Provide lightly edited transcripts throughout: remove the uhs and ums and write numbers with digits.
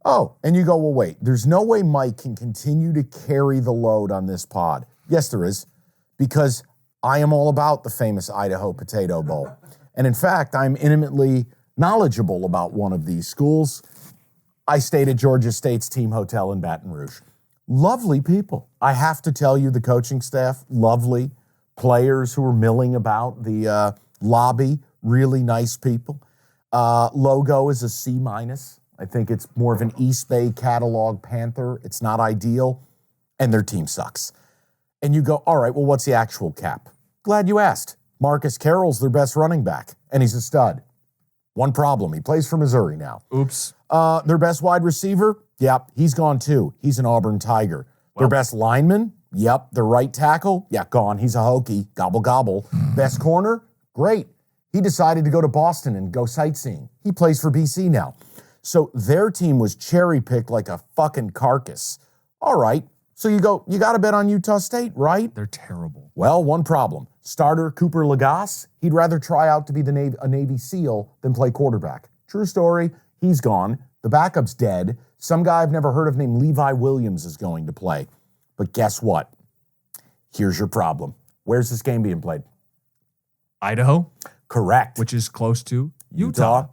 Oh, and you go, well, wait, there's no way Mike can continue to carry the load on this pod. Yes, there is, because I am all about the famous Idaho Potato Bowl. And in fact, I'm intimately knowledgeable about one of these schools. I stayed at Georgia State's team hotel in Baton Rouge. Lovely people. I have to tell you, the coaching staff, lovely. Players who were milling about the lobby, really nice people. Logo is a C-. I think it's more of an East Bay catalog Panther. It's not ideal, and their team sucks. And you go, all right, well, what's the actual cap? Glad you asked. Marcus Carroll's their best running back, and he's a stud. One problem, he plays for Missouri now. Oops. Their best wide receiver, yep, he's gone too. He's an Auburn Tiger. Their best lineman, yep. Their right tackle, yeah, gone. He's a Hokie. Gobble, gobble. Best corner, great. He decided to go to Boston and go sightseeing. He plays for BC now. So their team was cherry-picked like a fucking carcass. All right, so you go, you got to bet on Utah State, right? They're terrible. Well, one problem. Starter Cooper Lagasse, he'd rather try out to be a Navy SEAL than play quarterback. True story, he's gone. The backup's dead. Some guy I've never heard of named Levi Williams is going to play. But guess what? Here's your problem. Where's this game being played? Idaho? Correct. Which is close to Utah.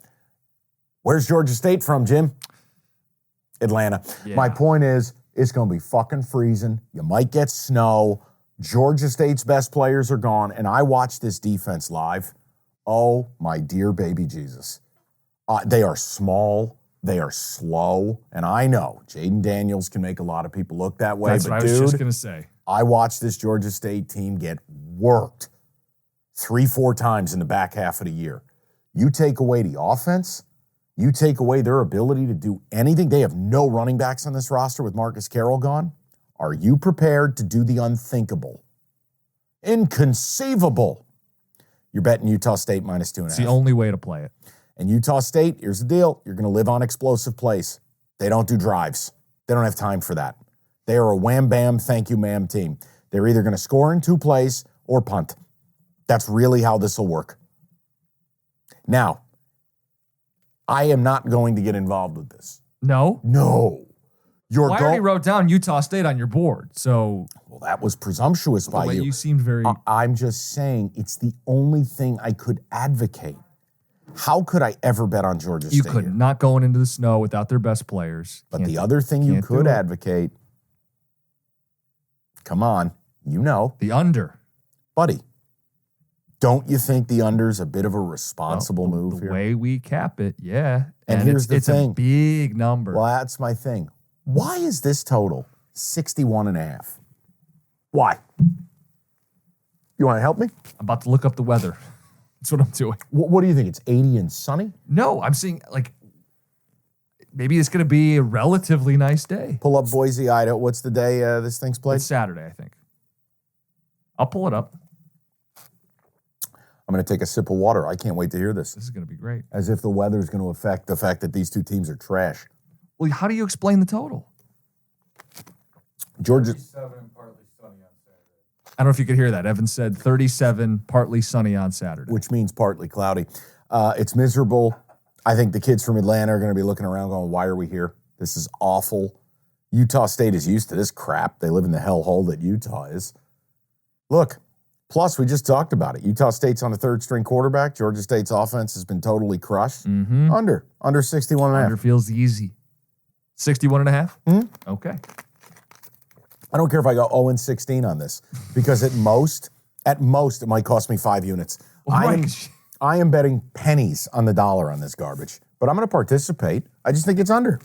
Where's Georgia State from, Jim? Atlanta. Yeah. My point is, it's going to be fucking freezing. You might get snow. Georgia State's best players are gone, and I watched this defense live. Oh, my dear baby Jesus. They are small. They are slow. And I know Jaden Daniels can make a lot of people look that way. That's but what I was just going to say. I watched this Georgia State team get worked 3-4 times in the back half of the year. You take away the offense, you take away their ability to do anything. They have no running backs on this roster with Marcus Carroll gone. Are you prepared to do the unthinkable? Inconceivable. You're betting Utah State -2.5. It's the only way to play it. And Utah State, here's the deal. You're going to live on explosive plays. They don't do drives. They don't have time for that. They are a wham-bam, thank you, ma'am team. They're either going to score in 2 plays or punt. That's really how this will work. Now, I am not going to get involved with this. No? No. I already wrote down Utah State on your board, so... Well, that was presumptuous by you. You seemed very... I'm just saying it's the only thing I could advocate. How could I ever bet on Georgia State? You couldn't. Not going into the snow without their best players. But the other thing you could advocate, come on, you know. The under. Buddy, don't you think the under's a bit of a responsible move here? The way we cap it, yeah. And here's the thing. It's a big number. Well, that's my thing. Why is this total 61.5? Why? You want to help me? I'm about to look up the weather. That's what I'm doing. What do you think? It's 80 and sunny? No, I'm seeing, like, maybe it's going to be a relatively nice day. Pull up Boise, Idaho. What's the day this thing's played? It's Saturday, I think. I'll pull it up. I'm going to take a sip of water. I can't wait to hear this. This is going to be great. As if the weather's going to affect the fact that these two teams are trash. Well, how do you explain the total? Georgia... 37, partly sunny on Saturday. I don't know if you could hear that. Evan said 37, partly sunny on Saturday. Which means partly cloudy. It's miserable. I think the kids from Atlanta are going to be looking around going, why are we here? This is awful. Utah State is used to this crap. They live in the hellhole that Utah is. Look, plus we just talked about it. Utah State's on a third-string quarterback. Georgia State's offense has been totally crushed. Mm-hmm. Under 61.5. Under feels easy. 61.5? Mm-hmm. Okay. I don't care if I go 0-16 on this because at most, it might cost me 5 units. I am betting pennies on the dollar on this garbage, but I'm going to participate. I just think it's under.